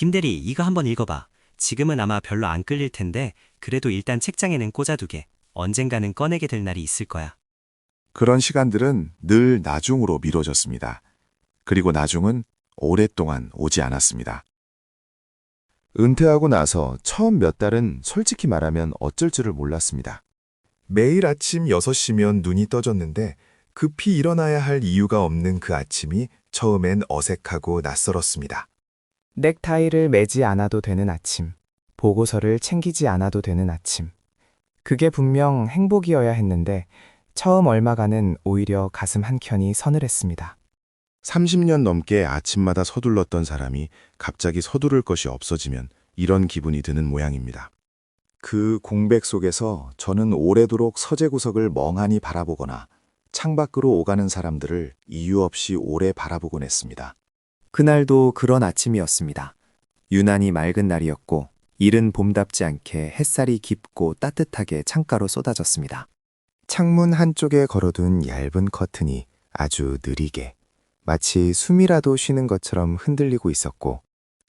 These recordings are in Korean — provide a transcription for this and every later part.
김대리, 이거 한번 읽어봐. 지금은 아마 별로 안 끌릴 텐데 그래도 일단 책장에는 꽂아두게. 언젠가는 꺼내게 될 날이 있을 거야. 그런 시간들은 늘 나중으로 미뤄졌습니다. 그리고 나중은 오랫동안 오지 않았습니다. 은퇴하고 나서 처음 몇 달은 솔직히 말하면 어쩔 줄을 몰랐습니다. 매일 아침 6시면 눈이 떠졌는데 급히 일어나야 할 이유가 없는 그 아침이 처음엔 어색하고 낯설었습니다. 넥타이를 매지 않아도 되는 아침, 보고서를 챙기지 않아도 되는 아침. 그게 분명 행복이어야 했는데 처음 얼마간은 오히려 가슴 한켠이 서늘했습니다. 30년 넘게 아침마다 서둘렀던 사람이 갑자기 서두를 것이 없어지면 이런 기분이 드는 모양입니다. 그 공백 속에서 저는 오래도록 서재 구석을 멍하니 바라보거나 창밖으로 오가는 사람들을 이유 없이 오래 바라보곤 했습니다. 그날도 그런 아침이었습니다. 유난히 맑은 날이었고 이른 봄답지 않게 햇살이 깊고 따뜻하게 창가로 쏟아졌습니다. 창문 한쪽에 걸어둔 얇은 커튼이 아주 느리게 마치 숨이라도 쉬는 것처럼 흔들리고 있었고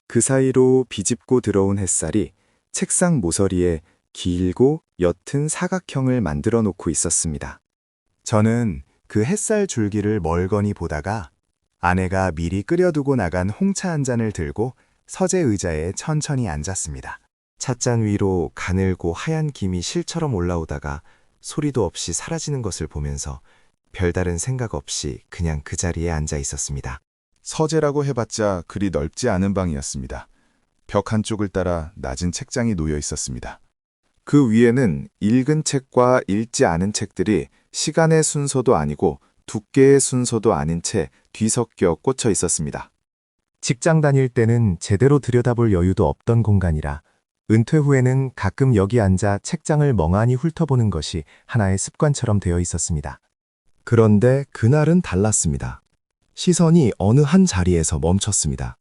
그 사이로 비집고 들어온 햇살이 책상 모서리에 길고 옅은 사각형을 만들어 놓고 있었습니다. 저는 그 햇살 줄기를 멀거니 보다가 아내가 미리 끓여두고 나간 홍차 한 잔을 들고 서재 의자에 천천히 앉았습니다. 찻잔 위로 가늘고 하얀 김이 실처럼 올라오다가 소리도 없이 사라지는 것을 보면서 별다른 생각 없이 그냥 그 자리에 앉아 있었습니다. 서재라고 해봤자 그리 넓지 않은 방이었습니다. 벽 한쪽을 따라 낮은 책장이 놓여 있었습니다. 그 위에는 읽은 책과 읽지 않은 책들이 시간의 순서도 아니고 두께의 순서도 아닌 채 뒤섞여 꽂혀 있었습니다. 직장 다닐 때는 제대로 들여다볼 여유도 없던 공간이라 은퇴 후에는 가끔 여기 앉아 책장을 멍하니 훑어보는 것이 하나의 습관처럼 되어 있었습니다. 그런데 그날은 달랐습니다. 시선이 어느 한 자리에서 멈췄습니다.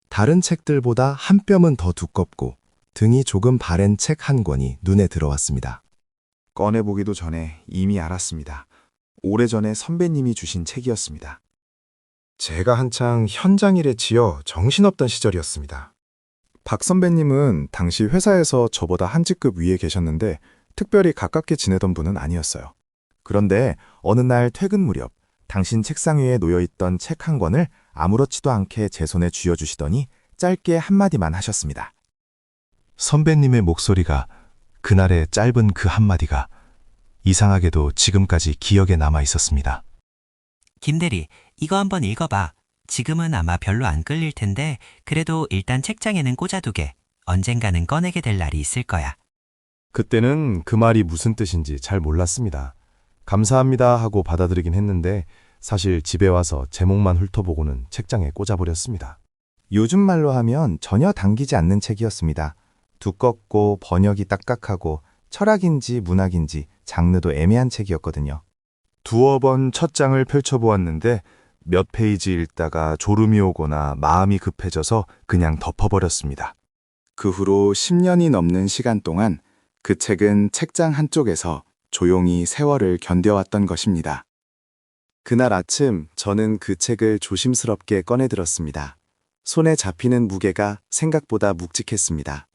다른 책들보다 한 뼘은 더 두껍고 등이 조금 바랜 책 한 권이 눈에 들어왔습니다. 꺼내보기도 전에 이미 알았습니다. 오래전에 선배님이 주신 책이었습니다. 제가 한창 현장 일에 치여 정신없던 시절이었습니다. 박 선배님은 당시 회사에서 저보다 한 직급 위에 계셨는데 특별히 가깝게 지내던 분은 아니었어요. 그런데 어느 날 퇴근 무렵 당신 책상 위에 놓여있던 책 한 권을 아무렇지도 않게 제 손에 쥐어주시더니 짧게 한마디만 하셨습니다. 선배님의 목소리가, 그날의 짧은 그 한마디가 이상하게도 지금까지 기억에 남아 있었습니다. 김대리, 이거 한번 읽어봐. 지금은 아마 별로 안 끌릴 텐데 그래도 일단 책장에는 꽂아두게. 언젠가는 꺼내게 될 날이 있을 거야. 그때는 그 말이 무슨 뜻인지 잘 몰랐습니다. 감사합니다 하고 받아들이긴 했는데 사실 집에 와서 제목만 훑어보고는 책장에 꽂아버렸습니다. 요즘 말로 하면 전혀 당기지 않는 책이었습니다. 두껍고 번역이 딱딱하고 철학인지 문학인지 장르도 애매한 책이었거든요. 두어 번 첫 장을 펼쳐보았는데 몇 페이지 읽다가 졸음이 오거나 마음이 급해져서 그냥 덮어버렸습니다. 그 후로 10년이 넘는 시간 동안 그 책은 책장 한쪽에서 조용히 세월을 견뎌왔던 것입니다. 그날 아침 저는 그 책을 조심스럽게 꺼내들었습니다. 손에 잡히는 무게가 생각보다 묵직했습니다.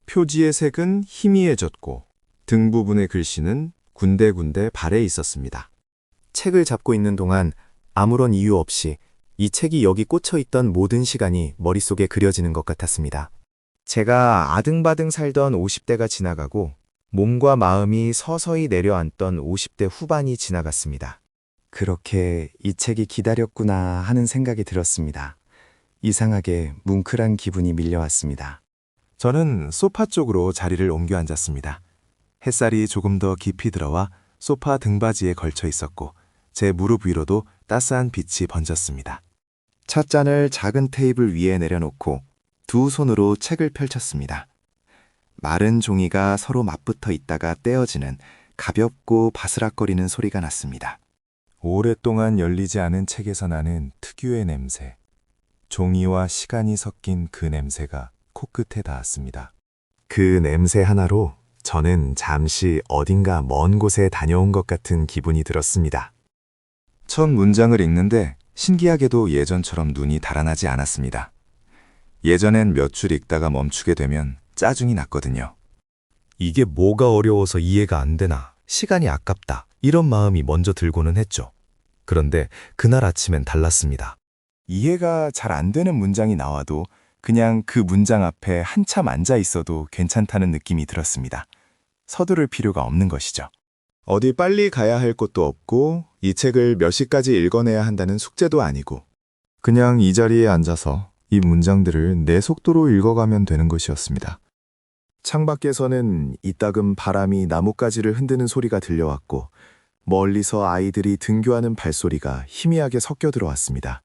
표지의 색은 희미해졌고 등 부분의 글씨는 군데군데 발해 있었습니다. 책을 잡고 있는 동안 아무런 이유 없이 이 책이 여기 꽂혀 있던 모든 시간이 머릿속에 그려지는 것 같았습니다. 제가 아등바등 살던 50대가 지나가고 몸과 마음이 서서히 내려앉던 50대 후반이 지나갔습니다. 그렇게 이 책이 기다렸구나 하는 생각이 들었습니다. 이상하게 뭉클한 기분이 밀려왔습니다. 저는 소파 쪽으로 자리를 옮겨 앉았습니다. 햇살이 조금 더 깊이 들어와 소파 등받이에 걸쳐 있었고 제 무릎 위로도 따스한 빛이 번졌습니다. 찻잔을 작은 테이블 위에 내려놓고 두 손으로 책을 펼쳤습니다. 마른 종이가 서로 맞붙어 있다가 떼어지는 가볍고 바스락거리는 소리가 났습니다. 오랫동안 열리지 않은 책에서 나는 특유의 냄새. 종이와 시간이 섞인 그 냄새가 코끝에 닿았습니다. 그 냄새 하나로 저는 잠시 어딘가 먼 곳에 다녀온 것 같은 기분이 들었습니다. 첫 문장을 읽는데 신기하게도 예전처럼 눈이 달아나지 않았습니다. 예전엔 몇 줄 읽다가 멈추게 되면 짜증이 났거든요. 이게 뭐가 어려워서 이해가 안 되나, 시간이 아깝다, 이런 마음이 먼저 들고는 했죠. 그런데 그날 아침엔 달랐습니다. 이해가 잘 안 되는 문장이 나와도 그냥 그 문장 앞에 한참 앉아 있어도 괜찮다는 느낌이 들었습니다. 서두를 필요가 없는 것이죠. 어디 빨리 가야 할 곳도 없고 이 책을 몇 시까지 읽어내야 한다는 숙제도 아니고 그냥 이 자리에 앉아서 이 문장들을 내 속도로 읽어가면 되는 것이었습니다. 창밖에서는 이따금 바람이 나뭇가지를 흔드는 소리가 들려왔고 멀리서 아이들이 등교하는 발소리가 희미하게 섞여 들어왔습니다.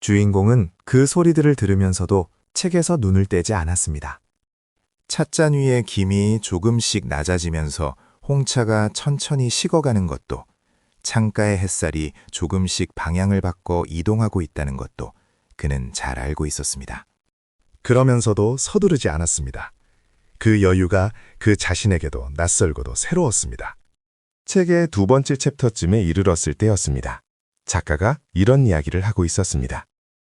주인공은 그 소리들을 들으면서도 책에서 눈을 떼지 않았습니다. 찻잔 위의 김이 조금씩 낮아지면서 홍차가 천천히 식어가는 것도, 창가의 햇살이 조금씩 방향을 바꿔 이동하고 있다는 것도 그는 잘 알고 있었습니다. 그러면서도 서두르지 않았습니다. 그 여유가 그 자신에게도 낯설고도 새로웠습니다. 책의 두 번째 챕터쯤에 이르렀을 때였습니다. 작가가 이런 이야기를 하고 있었습니다.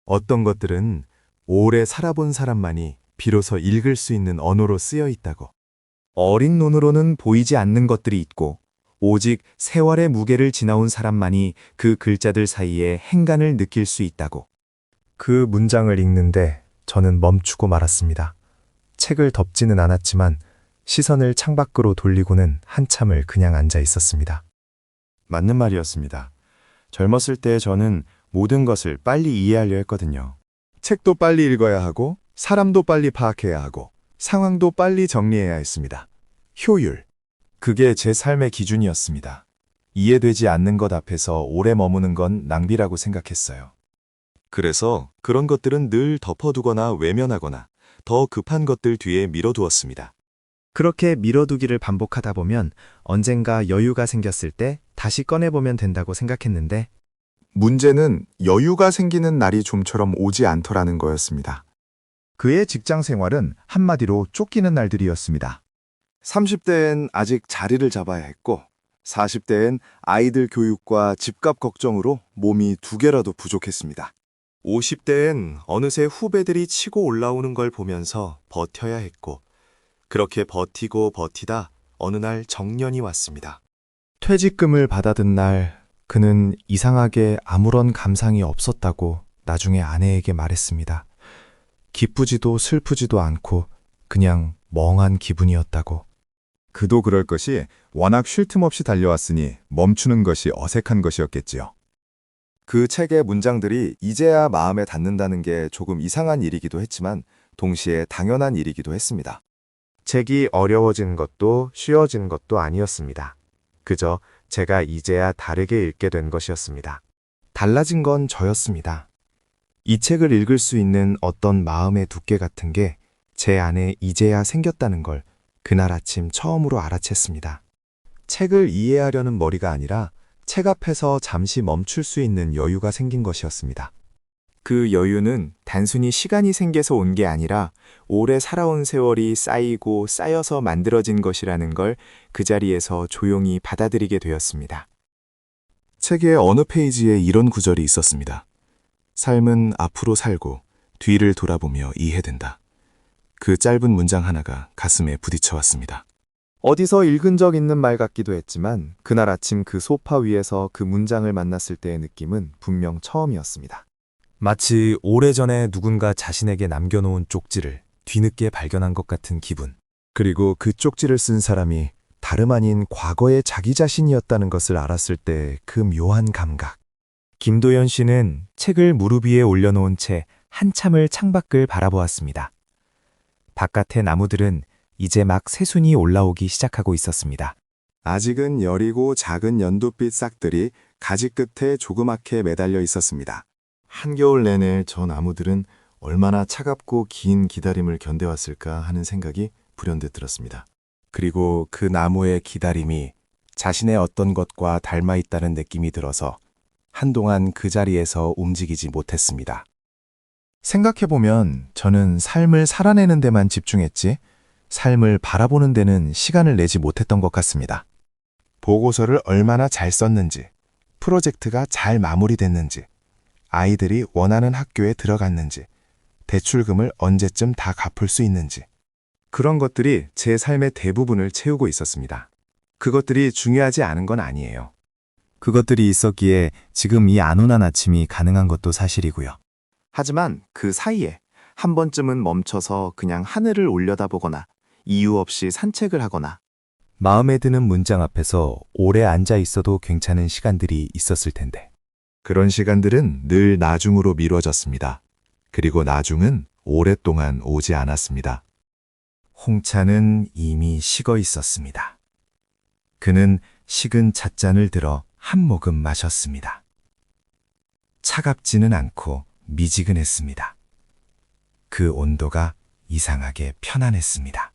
어떤 것들은 오래 살아본 사람만이 비로소 읽을 수 있는 언어로 쓰여 있다고. 어린 눈으로는 보이지 않는 것들이 있고 오직 세월의 무게를 지나온 사람만이 그 글자들 사이에 행간을 느낄 수 있다고. 그 문장을 읽는데 저는 멈추고 말았습니다. 책을 덮지는 않았지만 시선을 창밖으로 돌리고는 한참을 그냥 앉아 있었습니다. 맞는 말이었습니다. 젊었을 때 저는 모든 것을 빨리 이해하려 했거든요. 책도 빨리 읽어야 하고 사람도 빨리 파악해야 하고 상황도 빨리 정리해야 했습니다. 효율. 그게 제 삶의 기준이었습니다. 이해되지 않는 것 앞에서 오래 머무는 건 낭비라고 생각했어요. 그래서 그런 것들은 늘 덮어두거나 외면하거나 더 급한 것들 뒤에 미뤄두었습니다. 그렇게 미뤄두기를 반복하다 보면 언젠가 여유가 생겼을 때 다시 꺼내보면 된다고 생각했는데 문제는 여유가 생기는 날이 좀처럼 오지 않더라는 거였습니다. 그의 직장 생활은 한마디로 쫓기는 날들이었습니다. 30대엔 아직 자리를 잡아야 했고 40대엔 아이들 교육과 집값 걱정으로 몸이 2개라도 부족했습니다. 50대엔 어느새 후배들이 치고 올라오는 걸 보면서 버텨야 했고 그렇게 버티고 버티다 어느 날 정년이 왔습니다. 퇴직금을 받아든 날 그는 이상하게 아무런 감상이 없었다고 나중에 아내에게 말했습니다. 기쁘지도 슬프지도 않고 그냥 멍한 기분이었다고. 그도 그럴 것이 워낙 쉴 틈 없이 달려왔으니 멈추는 것이 어색한 것이었겠지요. 그 책의 문장들이 이제야 마음에 닿는다는 게 조금 이상한 일이기도 했지만 동시에 당연한 일이기도 했습니다. 책이 어려워진 것도 쉬워진 것도 아니었습니다. 그저 제가 이제야 다르게 읽게 된 것이었습니다. 달라진 건 저였습니다. 이 책을 읽을 수 있는 어떤 마음의 두께 같은 게 제 안에 이제야 생겼다는 걸 그날 아침 처음으로 알아챘습니다. 책을 이해하려는 머리가 아니라 책 앞에서 잠시 멈출 수 있는 여유가 생긴 것이었습니다. 그 여유는 단순히 시간이 생겨서 온 게 아니라 오래 살아온 세월이 쌓이고 쌓여서 만들어진 것이라는 걸 그 자리에서 조용히 받아들이게 되었습니다. 책의 어느 페이지에 이런 구절이 있었습니다. 삶은 앞으로 살고 뒤를 돌아보며 이해된다. 그 짧은 문장 하나가 가슴에 부딪혀 왔습니다. 어디서 읽은 적 있는 말 같기도 했지만 그날 아침 그 소파 위에서 그 문장을 만났을 때의 느낌은 분명 처음이었습니다. 마치 오래전에 누군가 자신에게 남겨놓은 쪽지를 뒤늦게 발견한 것 같은 기분. 그리고 그 쪽지를 쓴 사람이 다름 아닌 과거의 자기 자신이었다는 것을 알았을 때 그 묘한 감각. 김도연 씨는 책을 무릎 위에 올려놓은 채 한참을 창밖을 바라보았습니다. 바깥의 나무들은 이제 막 새순이 올라오기 시작하고 있었습니다. 아직은 여리고 작은 연두빛 싹들이 가지 끝에 조그맣게 매달려 있었습니다. 한겨울 내내 저 나무들은 얼마나 차갑고 긴 기다림을 견뎌왔을까 하는 생각이 불현듯 들었습니다. 그리고 그 나무의 기다림이 자신의 어떤 것과 닮아 있다는 느낌이 들어서 한동안 그 자리에서 움직이지 못했습니다. 생각해보면 저는 삶을 살아내는 데만 집중했지 삶을 바라보는 데는 시간을 내지 못했던 것 같습니다. 보고서를 얼마나 잘 썼는지, 프로젝트가 잘 마무리됐는지, 아이들이 원하는 학교에 들어갔는지, 대출금을 언제쯤 다 갚을 수 있는지. 그런 것들이 제 삶의 대부분을 채우고 있었습니다. 그것들이 중요하지 않은 건 아니에요. 그것들이 있었기에 지금 이 안온한 아침이 가능한 것도 사실이고요. 하지만 그 사이에 한 번쯤은 멈춰서 그냥 하늘을 올려다보거나 이유 없이 산책을 하거나 마음에 드는 문장 앞에서 오래 앉아 있어도 괜찮은 시간들이 있었을 텐데. 그런 시간들은 늘 나중으로 미뤄졌습니다. 그리고 나중은 오랫동안 오지 않았습니다. 홍차는 이미 식어 있었습니다. 그는 식은 찻잔을 들어 한 모금 마셨습니다. 차갑지는 않고 미지근했습니다. 그 온도가 이상하게 편안했습니다.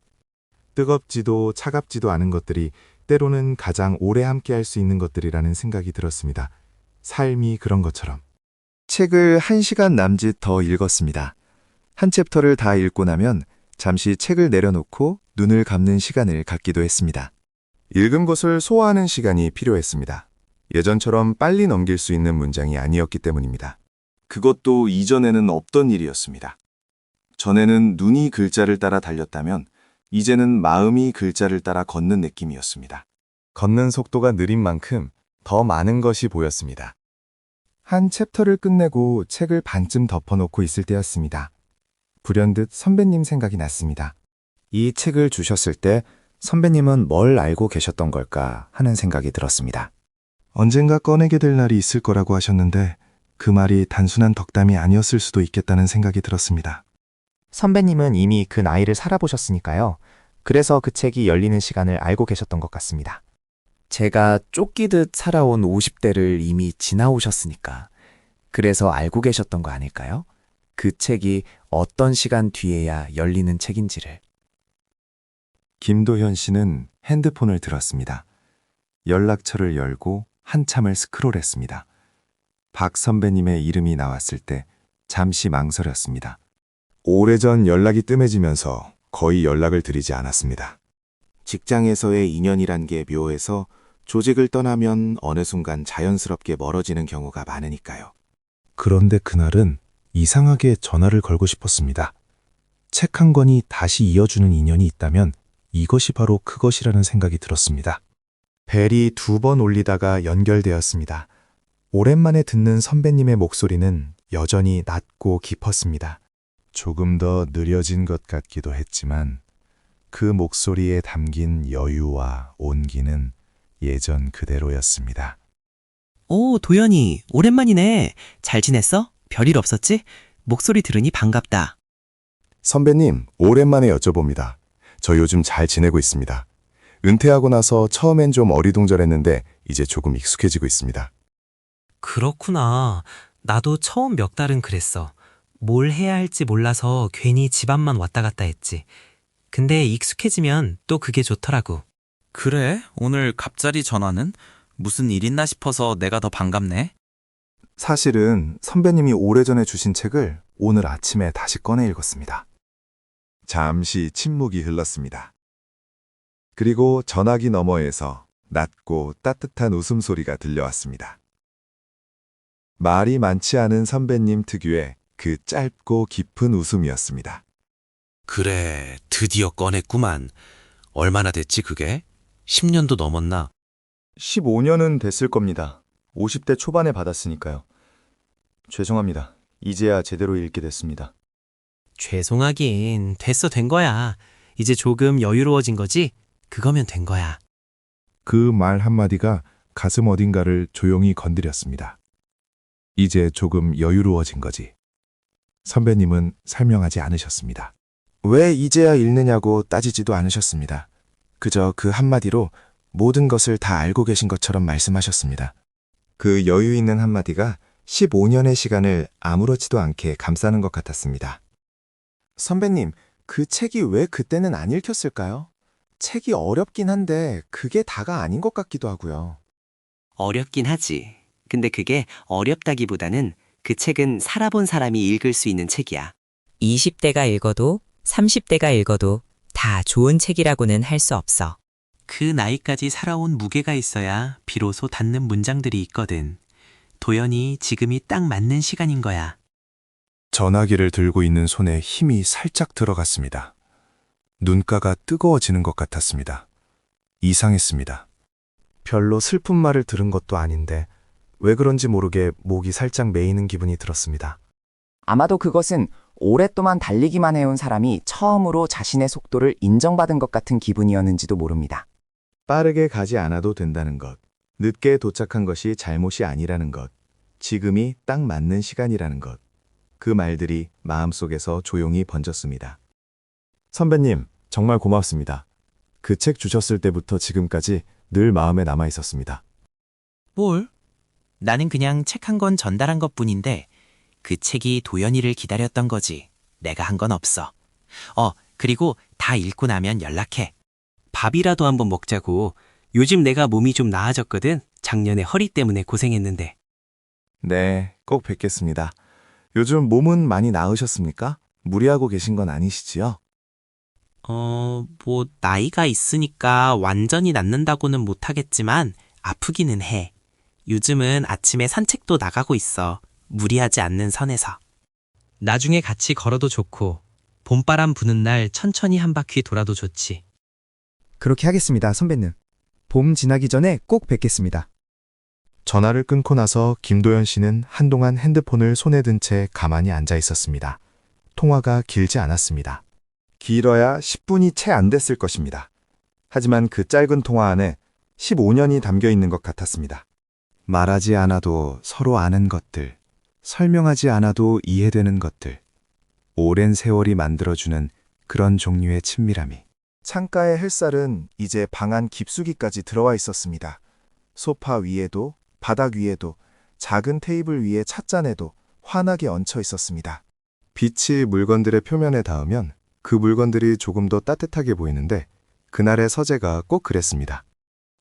뜨겁지도 차갑지도 않은 것들이 때로는 가장 오래 함께할 수 있는 것들이라는 생각이 들었습니다. 삶이 그런 것처럼. 책을 1시간 남짓 더 읽었습니다. 한 챕터를 다 읽고 나면 잠시 책을 내려놓고 눈을 감는 시간을 갖기도 했습니다. 읽은 것을 소화하는 시간이 필요했습니다. 예전처럼 빨리 넘길 수 있는 문장이 아니었기 때문입니다. 그것도 이전에는 없던 일이었습니다. 전에는 눈이 글자를 따라 달렸다면 이제는 마음이 글자를 따라 걷는 느낌이었습니다. 걷는 속도가 느린 만큼 더 많은 것이 보였습니다. 한 챕터를 끝내고 책을 반쯤 덮어놓고 있을 때였습니다. 불현듯 선배님 생각이 났습니다. 이 책을 주셨을 때 선배님은 뭘 알고 계셨던 걸까 하는 생각이 들었습니다. 언젠가 꺼내게 될 날이 있을 거라고 하셨는데 그 말이 단순한 덕담이 아니었을 수도 있겠다는 생각이 들었습니다. 선배님은 이미 그 나이를 살아보셨으니까요. 그래서 그 책이 열리는 시간을 알고 계셨던 것 같습니다. 제가 쫓기듯 살아온 50대를 이미 지나오셨으니까. 그래서 알고 계셨던 거 아닐까요? 그 책이 어떤 시간 뒤에야 열리는 책인지를. 김도현 씨는 핸드폰을 들었습니다. 연락처를 열고 한참을 스크롤했습니다. 박 선배님의 이름이 나왔을 때 잠시 망설였습니다. 오래전 연락이 뜸해지면서 거의 연락을 드리지 않았습니다. 직장에서의 인연이란 게 묘해서 조직을 떠나면 어느 순간 자연스럽게 멀어지는 경우가 많으니까요. 그런데 그날은 이상하게 전화를 걸고 싶었습니다. 책 한 권이 다시 이어주는 인연이 있다면 이것이 바로 그것이라는 생각이 들었습니다. 벨이 2번 울리다가 연결되었습니다. 오랜만에 듣는 선배님의 목소리는 여전히 낮고 깊었습니다. 조금 더 느려진 것 같기도 했지만 그 목소리에 담긴 여유와 온기는 예전 그대로였습니다. 오, 도연이, 오랜만이네. 잘 지냈어? 별일 없었지? 목소리 들으니 반갑다. 선배님, 오랜만에 여쭤봅니다. 저 요즘 잘 지내고 있습니다. 은퇴하고 나서 처음엔 좀 어리둥절했는데 이제 조금 익숙해지고 있습니다. 그렇구나. 나도 처음 몇 달은 그랬어. 뭘 해야 할지 몰라서 괜히 집 앞만 왔다 갔다 했지. 근데 익숙해지면 또 그게 좋더라고. 그래? 오늘 갑자기 전화는? 무슨 일 있나 싶어서 내가 더 반갑네. 사실은 선배님이 오래전에 주신 책을 오늘 아침에 다시 꺼내 읽었습니다. 잠시 침묵이 흘렀습니다. 그리고 전화기 너머에서 낮고 따뜻한 웃음소리가 들려왔습니다. 말이 많지 않은 선배님 특유의 그 짧고 깊은 웃음이었습니다. 그래, 드디어 꺼냈구만. 얼마나 됐지 그게? 10년도 넘었나? 15년은 됐을 겁니다. 50대 초반에 받았으니까요. 죄송합니다. 이제야 제대로 읽게 됐습니다. 죄송하긴 됐어 된 거야. 이제 조금 여유로워진 거지? 그거면 된 거야. 그 말 한마디가 가슴 어딘가를 조용히 건드렸습니다. 이제 조금 여유로워진 거지. 선배님은 설명하지 않으셨습니다. 왜 이제야 읽느냐고 따지지도 않으셨습니다. 그저 그 한마디로 모든 것을 다 알고 계신 것처럼 말씀하셨습니다. 그 여유 있는 한마디가 15년의 시간을 아무렇지도 않게 감싸는 것 같았습니다. 선배님, 그 책이 왜 그때는 안 읽혔을까요? 책이 어렵긴 한데 그게 다가 아닌 것 같기도 하고요. 어렵긴 하지. 근데 그게 어렵다기보다는 그 책은 살아본 사람이 읽을 수 있는 책이야. 20대가 읽어도 30대가 읽어도 다 좋은 책이라고는 할 수 없어. 그 나이까지 살아온 무게가 있어야 비로소 닿는 문장들이 있거든. 도연이 지금이 딱 맞는 시간인 거야. 전화기를 들고 있는 손에 힘이 살짝 들어갔습니다. 눈가가 뜨거워지는 것 같았습니다. 이상했습니다. 별로 슬픈 말을 들은 것도 아닌데 왜 그런지 모르게 목이 살짝 메이는 기분이 들었습니다. 아마도 그것은 오랫동안 달리기만 해온 사람이 처음으로 자신의 속도를 인정받은 것 같은 기분이었는지도 모릅니다. 빠르게 가지 않아도 된다는 것, 늦게 도착한 것이 잘못이 아니라는 것, 지금이 딱 맞는 시간이라는 것. 그 말들이 마음속에서 조용히 번졌습니다. 선배님, 정말 고맙습니다. 그 책 주셨을 때부터 지금까지 늘 마음에 남아 있었습니다. 뭘? 나는 그냥 책 한 권 전달한 것뿐인데 그 책이 도연이를 기다렸던 거지. 내가 한 건 없어. 그리고 다 읽고 나면 연락해. 밥이라도 한번 먹자고. 요즘 내가 몸이 좀 나아졌거든. 작년에 허리 때문에 고생했는데. 네, 꼭 뵙겠습니다. 요즘 몸은 많이 나으셨습니까? 무리하고 계신 건 아니시지요? 나이가 있으니까 완전히 낫는다고는 못하겠지만 아프기는 해. 요즘은 아침에 산책도 나가고 있어. 무리하지 않는 선에서. 나중에 같이 걸어도 좋고 봄바람 부는 날 천천히 한 바퀴 돌아도 좋지. 그렇게 하겠습니다, 선배님. 봄 지나기 전에 꼭 뵙겠습니다. 전화를 끊고 나서 김도연 씨는 한동안 핸드폰을 손에 든 채 가만히 앉아 있었습니다. 통화가 길지 않았습니다. 길어야 10분이 채 안 됐을 것입니다. 하지만 그 짧은 통화 안에 15년이 담겨 있는 것 같았습니다. 말하지 않아도 서로 아는 것들, 설명하지 않아도 이해되는 것들, 오랜 세월이 만들어주는 그런 종류의 친밀함이. 창가의 햇살은 이제 방 안 깊숙이까지 들어와 있었습니다. 소파 위에도, 바닥 위에도, 작은 테이블 위에 찻잔에도 환하게 얹혀 있었습니다. 빛이 물건들의 표면에 닿으면 그 물건들이 조금 더 따뜻하게 보이는데 그날의 서재가 꼭 그랬습니다.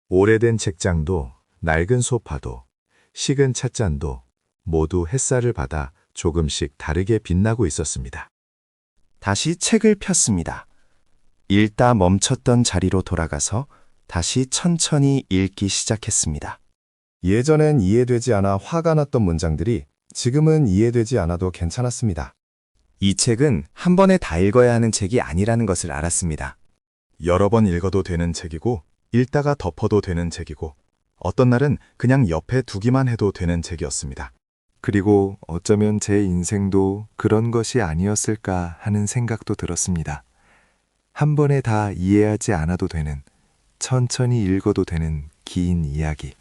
오래된 책장도, 낡은 소파도, 식은 찻잔도 모두 햇살을 받아 조금씩 다르게 빛나고 있었습니다. 다시 책을 폈습니다. 읽다 멈췄던 자리로 돌아가서 다시 천천히 읽기 시작했습니다. 예전엔 이해되지 않아 화가 났던 문장들이 지금은 이해되지 않아도 괜찮았습니다. 이 책은 한 번에 다 읽어야 하는 책이 아니라는 것을 알았습니다. 여러 번 읽어도 되는 책이고, 읽다가 덮어도 되는 책이고, 어떤 날은 그냥 옆에 두기만 해도 되는 책이었습니다. 그리고 어쩌면 제 인생도 그런 것이 아니었을까 하는 생각도 들었습니다. 한 번에 다 이해하지 않아도 되는, 천천히 읽어도 되는 긴 이야기.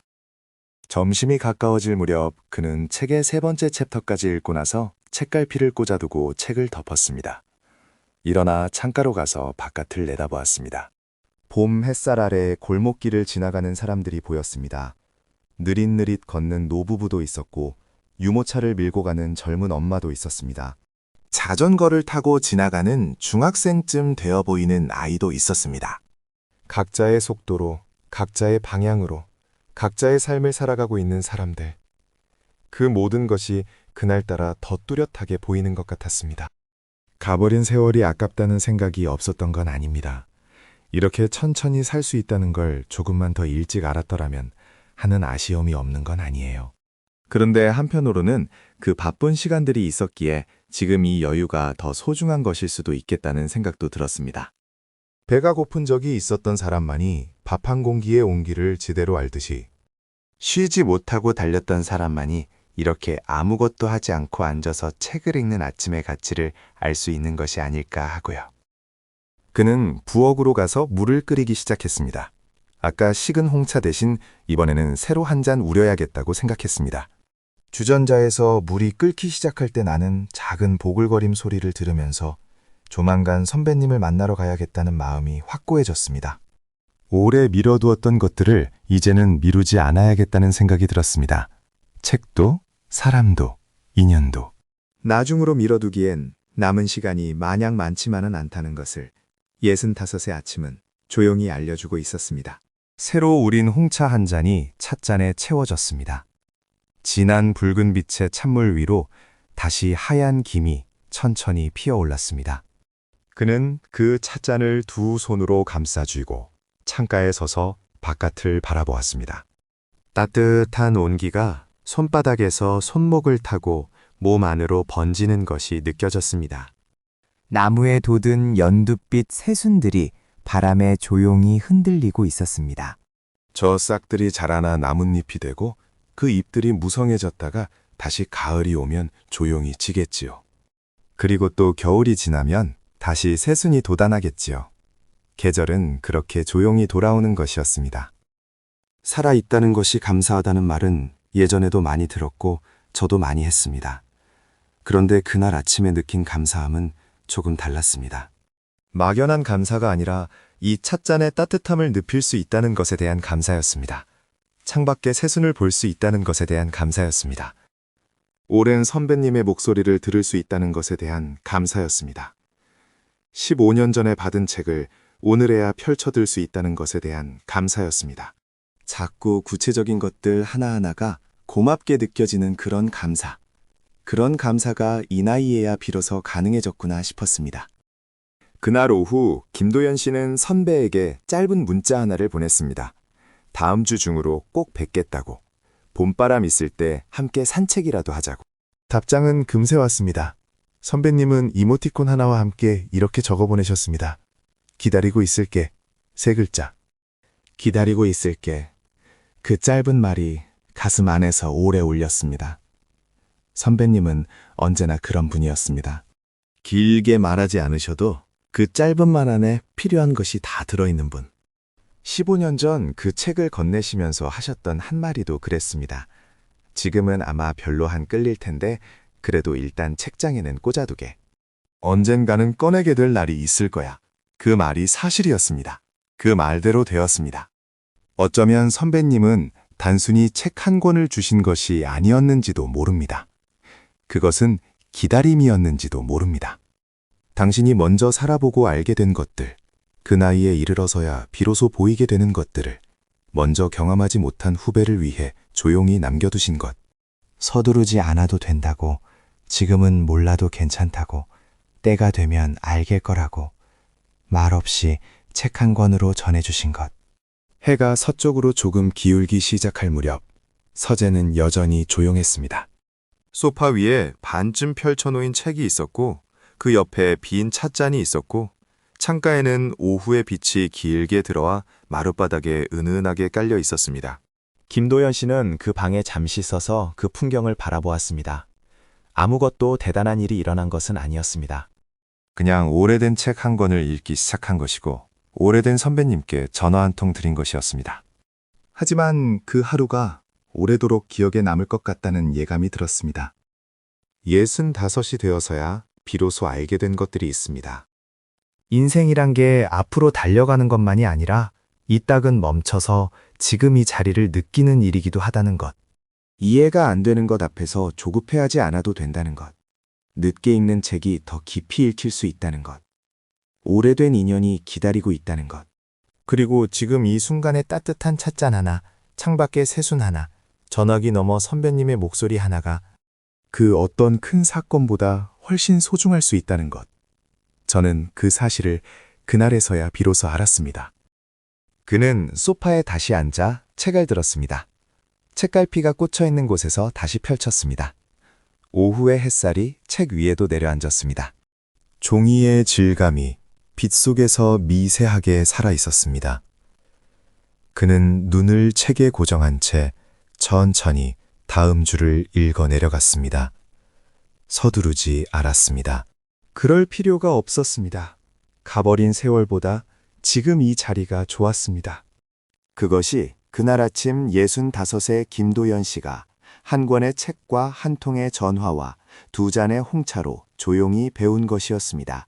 점심이 가까워질 무렵 그는 책의 3번째 챕터까지 읽고 나서 책갈피를 꽂아두고 책을 덮었습니다. 일어나 창가로 가서 바깥을 내다보았습니다. 봄 햇살 아래 골목길을 지나가는 사람들이 보였습니다. 느릿느릿 걷는 노부부도 있었고 유모차를 밀고 가는 젊은 엄마도 있었습니다. 자전거를 타고 지나가는 중학생쯤 되어 보이는 아이도 있었습니다. 각자의 속도로, 각자의 방향으로, 각자의 삶을 살아가고 있는 사람들. 그 모든 것이 그날따라 더 뚜렷하게 보이는 것 같았습니다. 가버린 세월이 아깝다는 생각이 없었던 건 아닙니다. 이렇게 천천히 살 수 있다는 걸 조금만 더 일찍 알았더라면 하는 아쉬움이 없는 건 아니에요. 그런데 한편으로는 그 바쁜 시간들이 있었기에 지금 이 여유가 더 소중한 것일 수도 있겠다는 생각도 들었습니다. 배가 고픈 적이 있었던 사람만이 밥 한 공기의 온기를 제대로 알듯이 쉬지 못하고 달렸던 사람만이 이렇게 아무것도 하지 않고 앉아서 책을 읽는 아침의 가치를 알 수 있는 것이 아닐까 하고요. 그는 부엌으로 가서 물을 끓이기 시작했습니다. 아까 식은 홍차 대신 이번에는 새로 한 잔 우려야겠다고 생각했습니다. 주전자에서 물이 끓기 시작할 때 나는 작은 보글거림 소리를 들으면서 조만간 선배님을 만나러 가야겠다는 마음이 확고해졌습니다. 오래 미뤄두었던 것들을 이제는 미루지 않아야겠다는 생각이 들었습니다. 책도, 사람도, 인연도. 나중으로 미뤄두기엔 남은 시간이 마냥 많지만은 않다는 것을 65의 아침은 조용히 알려주고 있었습니다. 새로 우린 홍차 한 잔이 찻잔에 채워졌습니다. 진한 붉은 빛의 찬물 위로 다시 하얀 김이 천천히 피어올랐습니다. 그는 그 찻잔을 두 손으로 감싸쥐고 창가에 서서 바깥을 바라보았습니다. 따뜻한 온기가 손바닥에서 손목을 타고 몸 안으로 번지는 것이 느껴졌습니다. 나무에 돋은 연두빛 새순들이 바람에 조용히 흔들리고 있었습니다. 저 싹들이 자라나 나뭇잎이 되고 그 잎들이 무성해졌다가 다시 가을이 오면 조용히 지겠지요. 그리고 또 겨울이 지나면 다시 새순이 돋아나겠지요. 계절은 그렇게 조용히 돌아오는 것이었습니다. 살아있다는 것이 감사하다는 말은 예전에도 많이 들었고 저도 많이 했습니다. 그런데 그날 아침에 느낀 감사함은 조금 달랐습니다. 막연한 감사가 아니라 이 찻잔의 따뜻함을 느낄 수 있다는 것에 대한 감사였습니다. 창밖에 새순을 볼 수 있다는 것에 대한 감사였습니다. 오랜 선배님의 목소리를 들을 수 있다는 것에 대한 감사였습니다. 15년 전에 받은 책을 오늘에야 펼쳐들 수 있다는 것에 대한 감사였습니다. 작고 구체적인 것들 하나하나가 고맙게 느껴지는 그런 감사. 그런 감사가 이 나이에야 비로소 가능해졌구나 싶었습니다. 그날 오후 김도연 씨는 선배에게 짧은 문자 하나를 보냈습니다. 다음 주 중으로 꼭 뵙겠다고. 봄바람 있을 때 함께 산책이라도 하자고. 답장은 금세 왔습니다. 선배님은 이모티콘 하나와 함께 이렇게 적어 보내셨습니다. 기다리고 있을게. 3글자. 기다리고 있을게. 그 짧은 말이 가슴 안에서 오래 울렸습니다. 선배님은 언제나 그런 분이었습니다. 길게 말하지 않으셔도 그 짧은 말 안에 필요한 것이 다 들어있는 분. 15년 전 그 책을 건네시면서 하셨던 한마디도 그랬습니다. 지금은 아마 별로 안 끌릴 텐데 그래도 일단 책장에는 꽂아두게. 언젠가는 꺼내게 될 날이 있을 거야. 그 말이 사실이었습니다. 그 말대로 되었습니다. 어쩌면 선배님은 단순히 책 한 권을 주신 것이 아니었는지도 모릅니다. 그것은 기다림이었는지도 모릅니다. 당신이 먼저 살아보고 알게 된 것들, 그 나이에 이르러서야 비로소 보이게 되는 것들을 먼저 경험하지 못한 후배를 위해 조용히 남겨두신 것. 서두르지 않아도 된다고, 지금은 몰라도 괜찮다고, 때가 되면 알게 거라고, 말없이 책 한 권으로 전해주신 것. 해가 서쪽으로 조금 기울기 시작할 무렵, 서재는 여전히 조용했습니다. 소파 위에 반쯤 펼쳐놓인 책이 있었고, 그 옆에 빈 찻잔이 있었고, 창가에는 오후의 빛이 길게 들어와 마룻바닥에 은은하게 깔려 있었습니다. 김도연 씨는 그 방에 잠시 서서 그 풍경을 바라보았습니다. 아무것도 대단한 일이 일어난 것은 아니었습니다. 그냥 오래된 책 한 권을 읽기 시작한 것이고, 오래된 선배님께 전화 한 통 드린 것이었습니다. 하지만 그 하루가 오래도록 기억에 남을 것 같다는 예감이 들었습니다. 65이 되어서야 비로소 알게 된 것들이 있습니다. 인생이란 게 앞으로 달려가는 것만이 아니라 이따금 멈춰서 지금 이 자리를 느끼는 일이기도 하다는 것. 이해가 안 되는 것 앞에서 조급해하지 않아도 된다는 것. 늦게 읽는 책이 더 깊이 읽힐 수 있다는 것. 오래된 인연이 기다리고 있다는 것. 그리고 지금 이 순간에 따뜻한 찻잔 하나, 창밖에 새순 하나, 전화기 너머 선배님의 목소리 하나가 그 어떤 큰 사건보다 훨씬 소중할 수 있다는 것. 저는 그 사실을 그날에서야 비로소 알았습니다. 그는 소파에 다시 앉아 책을 들었습니다. 책갈피가 꽂혀 있는 곳에서 다시 펼쳤습니다. 오후의 햇살이 책 위에도 내려앉았습니다. 종이의 질감이 빛 속에서 미세하게 살아 있었습니다. 그는 눈을 책에 고정한 채 천천히 다음 줄을 읽어 내려갔습니다. 서두르지 않았습니다. 그럴 필요가 없었습니다. 가버린 세월보다 지금 이 자리가 좋았습니다. 그것이 그날 아침 65의 김도연 씨가 한 권의 책과 한 통의 전화와 2잔의 홍차로 조용히 배운 것이었습니다.